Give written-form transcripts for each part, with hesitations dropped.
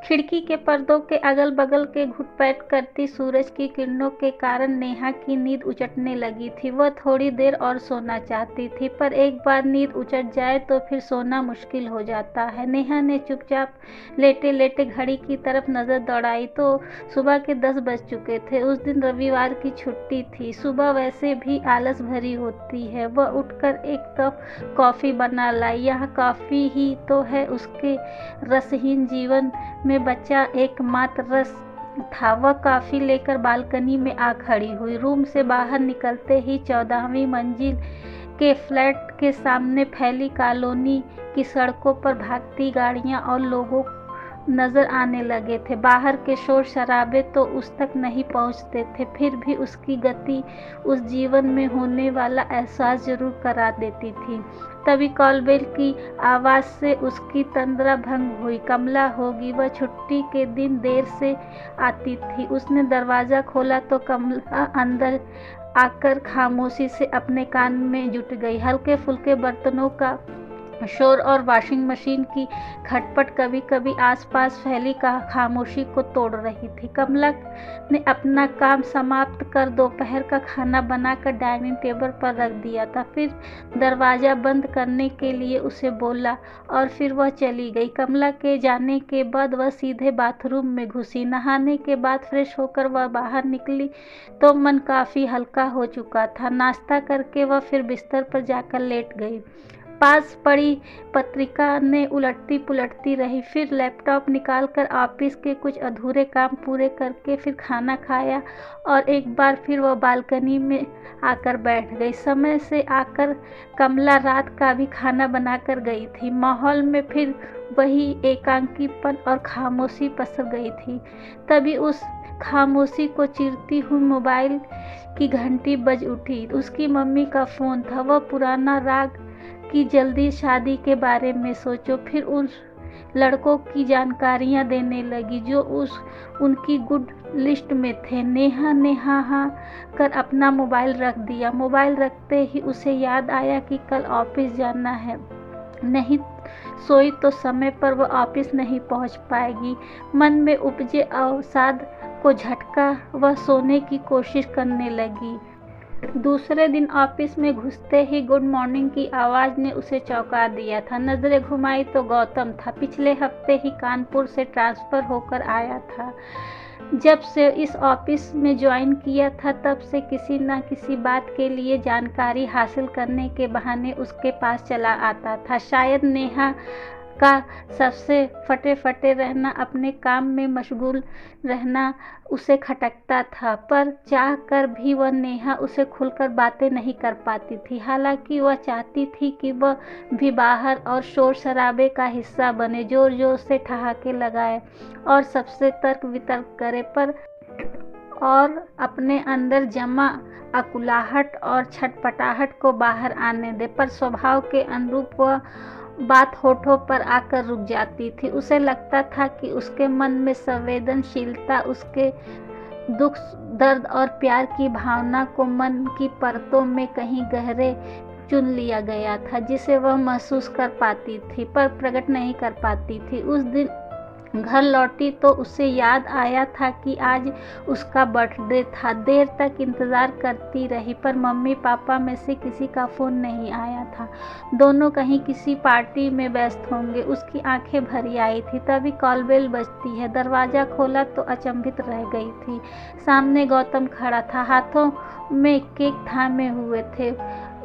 खिड़की के पर्दों के अगल बगल के घुटपैठ करती सूरज की किरणों के कारण नेहा की नींद उचटने लगी थी। वह थोड़ी देर और सोना चाहती थी, पर एक बार नींद उचट जाए तो फिर सोना मुश्किल हो जाता है। नेहा ने चुपचाप लेटे लेटे घड़ी की तरफ नजर दौड़ाई तो सुबह के 10 बज चुके थे। उस दिन रविवार की छुट्टी थी। सुबह वैसे भी आलस भरी होती है। वह उठकर एक कप कॉफी बना लाई। यह कॉफी ही तो है उसके रसहीन जीवन में बचा एकमात्र रस था। वह कॉफी लेकर बालकनी में आ खड़ी हुई। रूम से बाहर निकलते ही 14वीं मंजिल के फ्लैट के सामने फैली कॉलोनी की सड़कों पर भागती गाड़ियां और लोगों नजर आने लगे थे। बाहर के शोर शराबे तो उस तक नहीं पहुंचते थे, फिर भी उसकी गति उस जीवन में होने वाला एहसास जरूर करा देती थी। तभी कॉलबेल की आवाज से उसकी तंद्रा भंग हुई। कमला होगी, वह छुट्टी के दिन देर से आती थी। उसने दरवाजा खोला तो कमला अंदर आकर खामोशी से अपने कान में जुट गई। हल्के फुल्के बर्तनों का शोर और वॉशिंग मशीन की खटपट कभी कभी आसपास फैली खामोशी को तोड़ रही थी। कमला ने अपना काम समाप्त कर दोपहर का खाना बनाकर डाइनिंग टेबल पर रख दिया था। फिर दरवाज़ा बंद करने के लिए उसे बोला और फिर वह चली गई। कमला के जाने के बाद वह सीधे बाथरूम में घुसी। नहाने के बाद फ्रेश होकर वह बाहर निकली तो मन काफ़ी हल्का हो चुका था। नाश्ता करके वह फिर बिस्तर पर जाकर लेट गई। पास पड़ी पत्रिका ने उलटती पुलटती रही, फिर लैपटॉप निकालकर ऑफिस के कुछ अधूरे काम पूरे करके फिर खाना खाया और एक बार फिर वह बालकनी में आकर बैठ गई। समय से आकर कमला रात का भी खाना बनाकर गई थी। माहौल में फिर वही एकांकीपन और खामोशी पसर गई थी। तभी उस खामोशी को चीरती हुई मोबाइल की घंटी बज उठी। उसकी मम्मी का फ़ोन था। वह पुराना राग कि जल्दी शादी के बारे में सोचो, फिर उन लड़कों की जानकारियां देने लगी जो उनकी गुड लिस्ट में थे। नेहा ने हाँ हाँ कर अपना मोबाइल रख दिया। मोबाइल रखते ही उसे याद आया कि कल ऑफिस जाना है। नहीं सोई तो समय पर वह ऑफिस नहीं पहुंच पाएगी। मन में उपजे अवसाद को झटका वह सोने की कोशिश करने लगी। दूसरे दिन ऑफिस में घुसते ही गुड मॉर्निंग की आवाज़ ने उसे चौंका दिया था। नजरें घुमाई तो गौतम था। पिछले हफ्ते ही कानपुर से ट्रांसफ़र होकर आया था। जब से इस ऑफिस में ज्वाइन किया था तब से किसी न किसी बात के लिए जानकारी हासिल करने के बहाने उसके पास चला आता था। शायद नेहा का सबसे फटे रहना, अपने काम में मशगूल रहना उसे खटकता था, पर चाह कर भी वह नेहा उसे खुलकर बातें नहीं कर पाती थी। हालांकि वह चाहती थी कि वह भी बाहर और शोर शराबे का हिस्सा बने, जोर जोर से ठहाके लगाए और सबसे तर्क वितर्क करे, पर और अपने अंदर जमा अकुलाहट और छटपटाहट को बाहर आने दे, पर स्वभाव के अनुरूप वह बात होठों पर आकर रुक जाती थी। उसे लगता था कि उसके मन में संवेदनशीलता, उसके दुख दर्द और प्यार की भावना को मन की परतों में कहीं गहरे चुन लिया गया था, जिसे वह महसूस कर पाती थी पर प्रकट नहीं कर पाती थी। उस दिन घर लौटी तो उसे याद आया था कि आज उसका बर्थडे था। देर तक इंतज़ार करती रही पर मम्मी पापा में से किसी का फ़ोन नहीं आया था। दोनों कहीं किसी पार्टी में व्यस्त होंगे। उसकी आंखें भरी आई थी। तभी कॉलबेल बजती है। दरवाज़ा खोला तो अचंभित रह गई थी। सामने गौतम खड़ा था, हाथों में केक थामे हुए थे।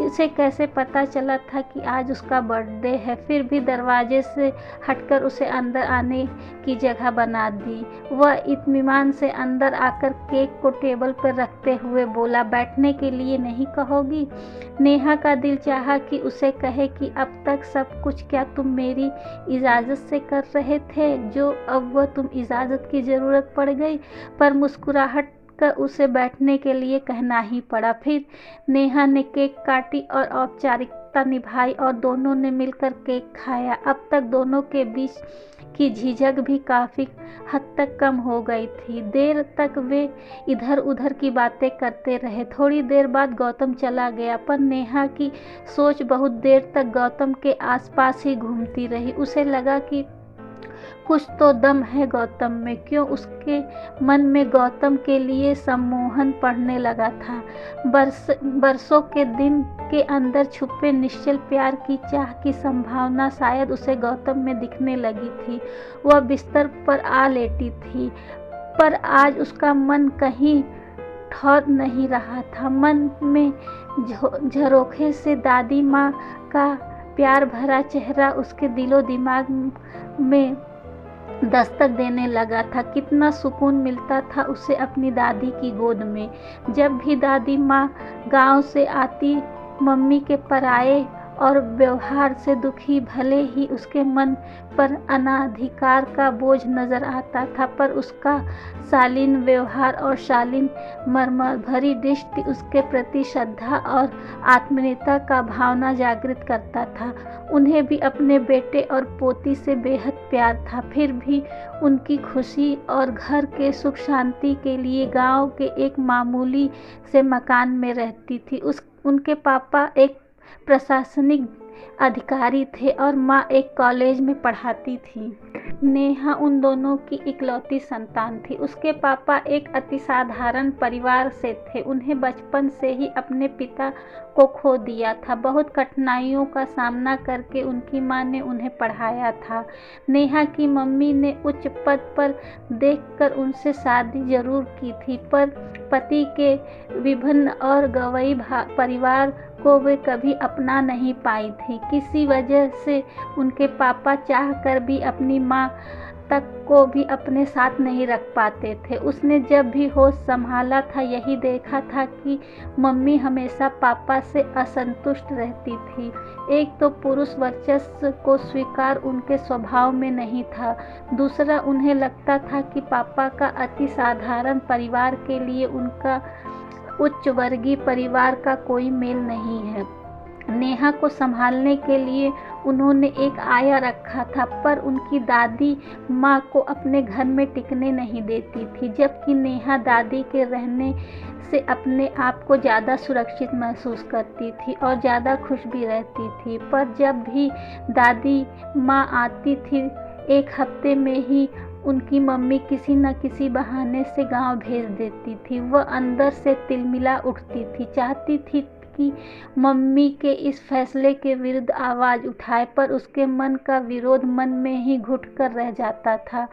इसे कैसे पता चला था कि आज उसका बर्थडे है? फिर भी दरवाजे से हटकर उसे अंदर आने की जगह बना दी। वह इत्मीनान से अंदर आकर केक को टेबल पर रखते हुए बोला, बैठने के लिए नहीं कहोगी? नेहा का दिल चाहा कि उसे कहे कि अब तक सब कुछ क्या तुम मेरी इजाज़त से कर रहे थे, जो अब वह तुम इजाज़त की ज़रूरत पड़ गई, पर मुस्कुराहट कर उसे बैठने के लिए कहना ही पड़ा। फिर नेहा ने केक काटी और औपचारिकता निभाई और दोनों ने मिलकर केक खाया। अब तक दोनों के बीच की झिझक भी काफ़ी हद तक कम हो गई थी। देर तक वे इधर उधर की बातें करते रहे। थोड़ी देर बाद गौतम चला गया, पर नेहा की सोच बहुत देर तक गौतम के आसपास ही घूमती रही। उसे लगा कि कुछ तो दम है गौतम में। क्यों उसके मन में गौतम के लिए सम्मोहन पड़ने लगा था। बरसों के दिन के अंदर छुपे निश्चल प्यार की चाह की संभावना शायद उसे गौतम में दिखने लगी थी। वह बिस्तर पर आ लेटी थी, पर आज उसका मन कहीं ठौर नहीं रहा था। मन में झरोखे से दादी माँ का प्यार भरा चेहरा उसके दिलो दिमाग में दस्तक देने लगा था। कितना सुकून मिलता था उसे अपनी दादी की गोद में। जब भी दादी माँ गांव से आती, मम्मी के पराये और व्यवहार से दुखी भले ही उसके मन पर अनाधिकार का बोझ नजर आता था, पर उसका शालीन व्यवहार और शालीन मर्मर भरी दृष्टि उसके प्रति श्रद्धा और आत्मीयता का भावना जागृत करता था। उन्हें भी अपने बेटे और पोती से बेहद प्यार था, फिर भी उनकी खुशी और घर के सुख शांति के लिए गांव के एक मामूली से मकान में रहती थी। उनके पापा एक प्रशासनिक अधिकारी थे और माँ एक कॉलेज में पढ़ाती थी। नेहा उन दोनों की इकलौती संतान थी। उसके पापा एक अति साधारण परिवार से थे। उन्हें बचपन से ही अपने पिता को खो दिया था। बहुत कठिनाइयों का सामना करके उनकी माँ ने उन्हें पढ़ाया था। नेहा की मम्मी ने उच्च पद पर देखकर उनसे शादी जरूर की थी, पर पति के विभिन्न और गवई परिवार को वे कभी अपना नहीं पाई थी। किसी वजह से उनके पापा चाहकर भी अपनी माँ तक को भी अपने साथ नहीं रख पाते थे। उसने जब भी होश संभाला था यही देखा था कि मम्मी हमेशा पापा से असंतुष्ट रहती थी। एक तो पुरुष वर्चस्व को स्वीकार उनके स्वभाव में नहीं था, दूसरा उन्हें लगता था कि पापा का अति साधारण परिवार के लिए उनका उच्च वर्गीय परिवार का कोई मेल नहीं है। नेहा को संभालने के लिए उन्होंने एक आया रखा था, पर उनकी दादी माँ को अपने घर में टिकने नहीं देती थी, जबकि नेहा दादी के रहने से अपने आप को ज़्यादा सुरक्षित महसूस करती थी और ज़्यादा खुश भी रहती थी। पर जब भी दादी माँ आती थी, एक हफ्ते में ही उनकी मम्मी किसी न किसी बहाने से गांव भेज देती थी। वह अंदर से तिलमिला उठती थी, चाहती थी कि मम्मी के इस फैसले के विरुद्ध आवाज़ उठाए, पर उसके मन का विरोध मन में ही घुट कर रह जाता था।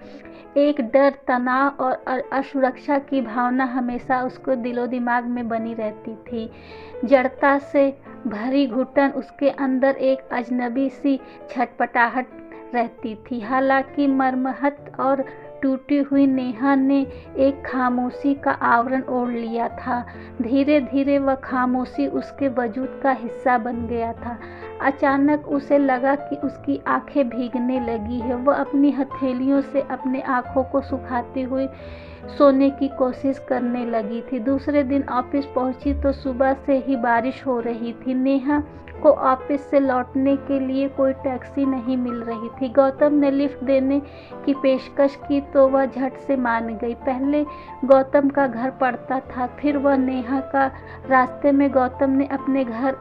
एक डर, तनाव और असुरक्षा की भावना हमेशा उसको दिलो दिमाग में बनी रहती थी। जड़ता से भरी घुटन, उसके अंदर एक अजनबी सी छटपटाहट रहती थी। हालांकि मरमहत और टूटी हुई नेहा ने एक खामोशी का आवरण ओढ़ लिया था। धीरे धीरे वह खामोशी उसके वजूद का हिस्सा बन गया था। अचानक उसे लगा कि उसकी आंखें भीगने लगी है। वह अपनी हथेलियों से अपने आंखों को सुखाती हुई सोने की कोशिश करने लगी थी। दूसरे दिन ऑफिस पहुंची तो सुबह से ही बारिश हो रही थी। नेहा को ऑफिस से लौटने के लिए कोई टैक्सी नहीं मिल रही थी। गौतम ने लिफ्ट देने की पेशकश की तो वह झट से मान गई। पहले गौतम का घर पड़ता था, फिर वह नेहा का। रास्ते में गौतम ने अपने घर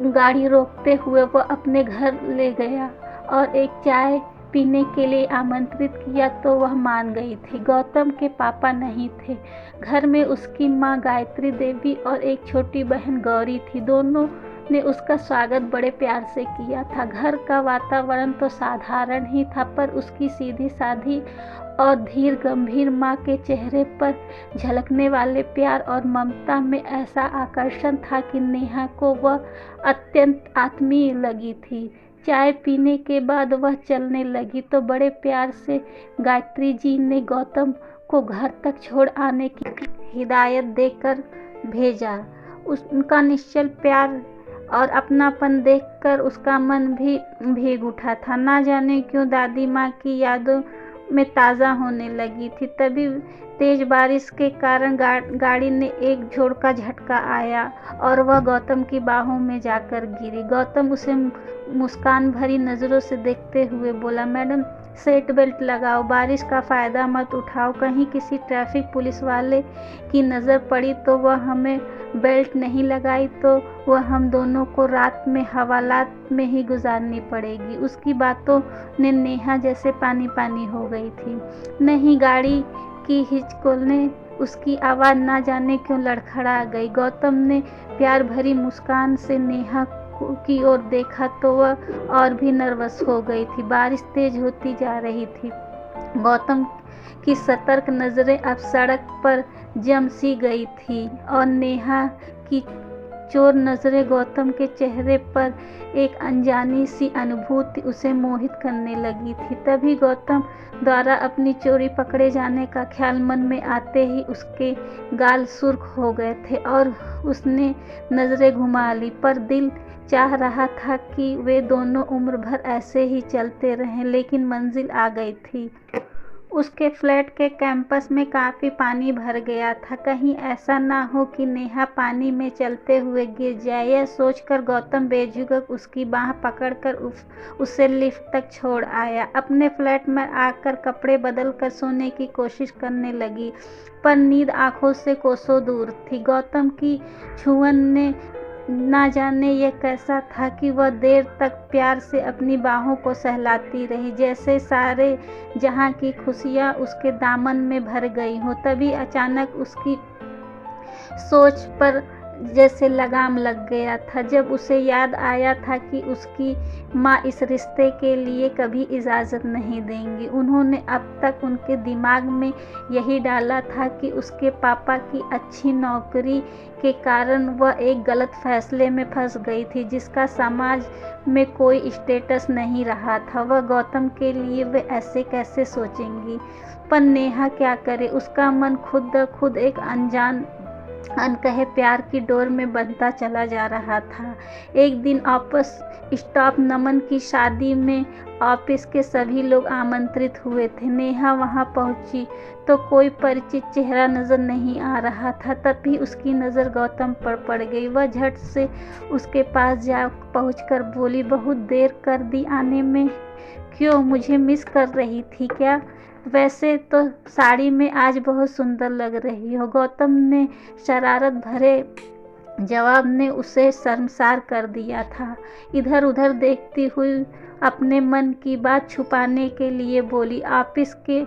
गाड़ी रोकते हुए वह अपने घर ले गया और एक चाय पीने के लिए आमंत्रित किया तो वह मान गई थी। गौतम के पापा नहीं थे। घर में उसकी माँ गायत्री देवी और एक छोटी बहन गौरी थी। दोनों ने उसका स्वागत बड़े प्यार से किया था। घर का वातावरण तो साधारण ही था, पर उसकी सीधी साधी और धीर गंभीर माँ के चेहरे पर झलकने वाले प्यार और ममता में ऐसा आकर्षण था कि नेहा को वह अत्यंत आत्मीय लगी थी। चाय पीने के बाद वह चलने लगी तो बड़े प्यार से गायत्री जी ने गौतम को घर तक छोड़ आने की हिदायत देकर भेजा। उनका निश्चल प्यार और अपनापन देखकर उसका मन भी भीग उठा था। ना जाने क्यों दादी माँ की यादों में ताज़ा होने लगी थी। तभी तेज बारिश के कारण गाड़ी ने एक झोंका झटका आया और वह गौतम की बाहों में जाकर गिरी। गौतम उसे मुस्कान भरी नज़रों से देखते हुए बोला, मैडम सीट बेल्ट लगाओ, बारिश का फ़ायदा मत उठाओ, कहीं किसी ट्रैफिक पुलिस वाले की नज़र पड़ी तो वह हमें बेल्ट नहीं लगाई तो वह हम दोनों को रात में हवालात में ही गुजारनी पड़ेगी। उसकी बातों ने नेहा जैसे पानी पानी हो गई थी। नहीं, गाड़ी की हिचकोलने उसकी आवाज़ ना जाने क्यों लड़खड़ा गई। गौतम ने प्यार भरी मुस्कान से नेहा की ओर देखा तो वह और भी नर्वस हो गई थी। बारिश तेज होती जा रही थी। गौतम की सतर्क नज़रें अब सड़क पर जम सी गई थी और नेहा की चोर नज़रें गौतम के चेहरे पर एक अनजानी सी अनुभूति उसे मोहित करने लगी थी। तभी गौतम द्वारा अपनी चोरी पकड़े जाने का ख्याल मन में आते ही उसके गाल सुर्ख हो गए थे और उसने नज़रें घुमा ली, पर दिल चाह रहा था कि वे दोनों उम्र भर ऐसे ही चलते रहें। लेकिन मंजिल आ गई थी। उसके फ्लैट के कैंपस में काफ़ी पानी भर गया था। कहीं ऐसा ना हो कि नेहा पानी में चलते हुए गिर जाए। यह सोचकर गौतम बेझिझक उसकी बाह पकड़कर उसे लिफ्ट तक छोड़ आया। अपने फ्लैट में आकर कपड़े बदलकर सोने की कोशिश करने लगी, पर नींद आंखों से कोसों दूर थी। गौतम की छुअन ने ना जाने यह कैसा था कि वह देर तक प्यार से अपनी बाहों को सहलाती रही, जैसे सारे जहां की खुशियां उसके दामन में भर गई हों। तभी अचानक उसकी सोच पर जैसे लगाम लग गया था, जब उसे याद आया था कि उसकी माँ इस रिश्ते के लिए कभी इजाज़त नहीं देंगी। उन्होंने अब तक उनके दिमाग में यही डाला था कि उसके पापा की अच्छी नौकरी के कारण वह एक गलत फैसले में फंस गई थी, जिसका समाज में कोई स्टेटस नहीं रहा था। वह गौतम के लिए वे ऐसे कैसे सोचेंगी, पर नेहा क्या करे। उसका मन खुद ब खुद एक अनकहे प्यार की डोर में बंधता चला जा रहा था। एक दिन ऑफिस स्टाफ नमन की शादी में ऑफिस के सभी लोग आमंत्रित हुए थे। नेहा वहां पहुंची तो कोई परिचित चेहरा नजर नहीं आ रहा था। तभी उसकी नज़र गौतम पर पड़ गई। वह झट से उसके पास जा पहुंचकर बोली, बहुत देर कर दी आने में, क्यों, मुझे मिस कर रही थी क्या? वैसे तो साड़ी में आज बहुत सुंदर लग रही हो। गौतम ने शरारत भरे जवाब ने उसे शर्मसार कर दिया था। इधर उधर देखती हुई अपने मन की बात छुपाने के लिए बोली, ऑफिस के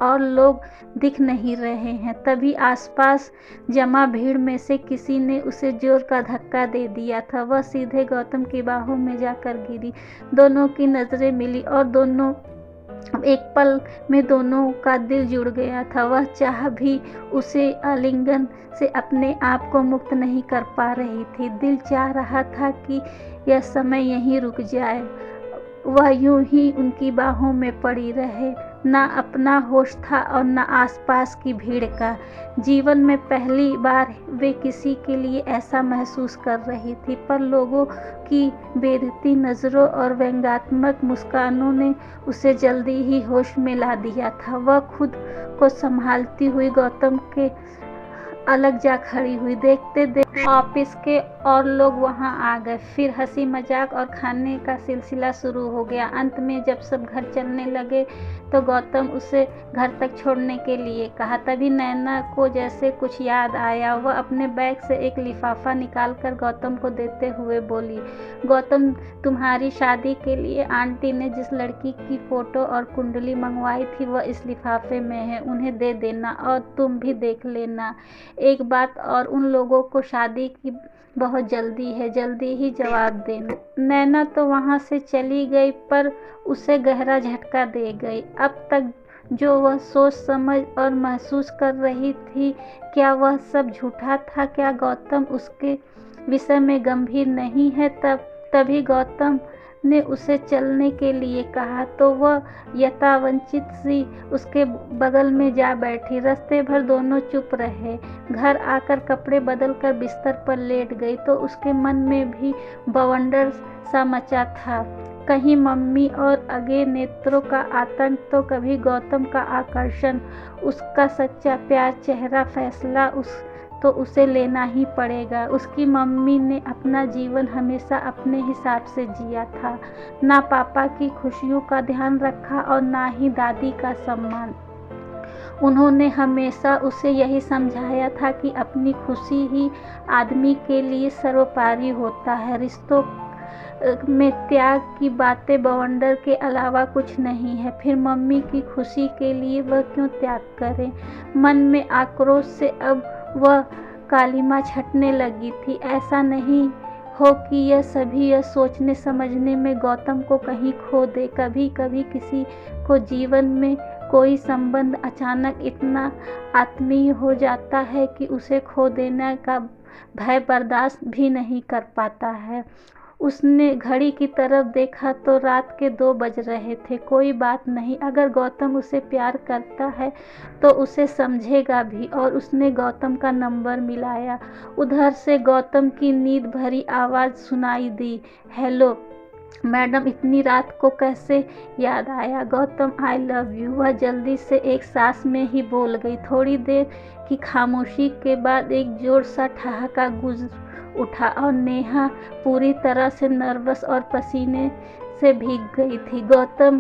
और लोग दिख नहीं रहे हैं। तभी आसपास जमा भीड़ में से किसी ने उसे जोर का धक्का दे दिया था। वह सीधे गौतम की बाहों में जाकर गिरी। दोनों की नज़रें मिली और दोनों एक पल में दोनों का दिल जुड़ गया था। वह चाह भी उसे आलिंगन से अपने आप को मुक्त नहीं कर पा रही थी। दिल चाह रहा था कि यह समय यहीं रुक जाए, वह यूं ही उनकी बाहों में पड़ी रहे। ना अपना होश था और ना आसपास की भीड़ का। जीवन में पहली बार वे किसी के लिए ऐसा महसूस कर रही थी, पर लोगों की बेधती नज़रों और व्यंग्यात्मक मुस्कानों ने उसे जल्दी ही होश में ला दिया था। वह खुद को संभालती हुई गौतम के अलग जा खड़ी हुई। देखते देखते ऑफिस के और लोग वहां आ गए। फिर हंसी मजाक और खाने का सिलसिला शुरू हो गया। अंत में जब सब घर चलने लगे तो गौतम उसे घर तक छोड़ने के लिए कहा। तभी नैना को जैसे कुछ याद आया। वह अपने बैग से एक लिफाफा निकालकर गौतम को देते हुए बोली, गौतम, तुम्हारी शादी के लिए आंटी ने जिस लड़की की फ़ोटो और कुंडली मंगवाई थी वह इस लिफाफे में है, उन्हें दे देना और तुम भी देख लेना। एक बात और, उन लोगों को शादी की बहुत जल्दी है, जल्दी ही जवाब देना। नैना तो वहाँ से चली गई, पर उसे गहरा झटका दे गई। अब तक जो वह सोच समझ और महसूस कर रही थी, क्या वह सब झूठा था? क्या गौतम उसके विषय में गंभीर नहीं है? तभी गौतम ने उसे चलने के लिए कहा तो वह यथावंचित सी उसके बगल में जा बैठी। रास्ते भर दोनों चुप रहे। घर आकर कपड़े बदलकर बिस्तर पर लेट गई तो उसके मन में भी बवंडर सा मचा था। कहीं मम्मी और अगे नेत्रों का आतंक, तो कभी गौतम का आकर्षण, उसका सच्चा प्यार, चेहरा, फैसला, तो उसे लेना ही पड़ेगा। उसकी मम्मी ने अपना जीवन हमेशा अपने हिसाब से जिया था, ना पापा की खुशियों का ध्यान रखा और ना ही दादी का सम्मान। उन्होंने हमेशा उसे यही समझाया था कि अपनी खुशी ही आदमी के लिए सर्वोपरि होता है। रिश्तों में त्याग की बातें बवंडर के अलावा कुछ नहीं है। फिर मम्मी की खुशी के लिए वह क्यों त्याग करे? मन में आक्रोश से अब वह कालिमा छटने लगी थी। ऐसा नहीं हो कि यह सभी यह सोचने समझने में गौतम को कहीं खो दे। कभी कभी किसी को जीवन में कोई संबंध अचानक इतना आत्मीय हो जाता है कि उसे खो देने का भय बर्दाश्त भी नहीं कर पाता है। उसने घड़ी की तरफ देखा तो रात के 2 बज रहे थे। कोई बात नहीं, अगर गौतम उसे प्यार करता है तो उसे समझेगा भी। और उसने गौतम का नंबर मिलाया। उधर से गौतम की नींद भरी आवाज़ सुनाई दी, हेलो मैडम, इतनी रात को कैसे याद आया? Gautam, I love you. वह जल्दी से एक सांस में ही बोल गई। थोड़ी देर की खामोशी के बाद एक जोर सा ठहाका गूंज उठा और नेहा पूरी तरह से नर्वस और पसीने से भीग गई थी। गौतम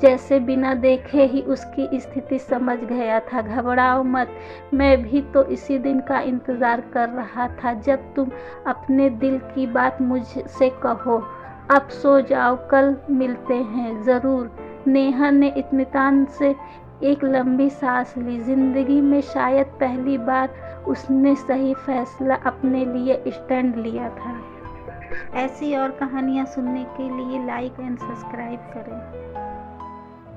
जैसे बिना देखे ही उसकी स्थिति समझ गया था। घबराओ मत, मैं भी तो इसी दिन का इंतज़ार कर रहा था जब तुम अपने दिल की बात मुझसे कहो। अब सो जाओ, कल मिलते हैं ज़रूर। नेहा ने इत्मीनान से एक लंबी सांस ली। जिंदगी में शायद पहली बार उसने सही फैसला अपने लिए स्टैंड लिया था। ऐसी और कहानियाँ सुनने के लिए लाइक एंड सब्सक्राइब करें।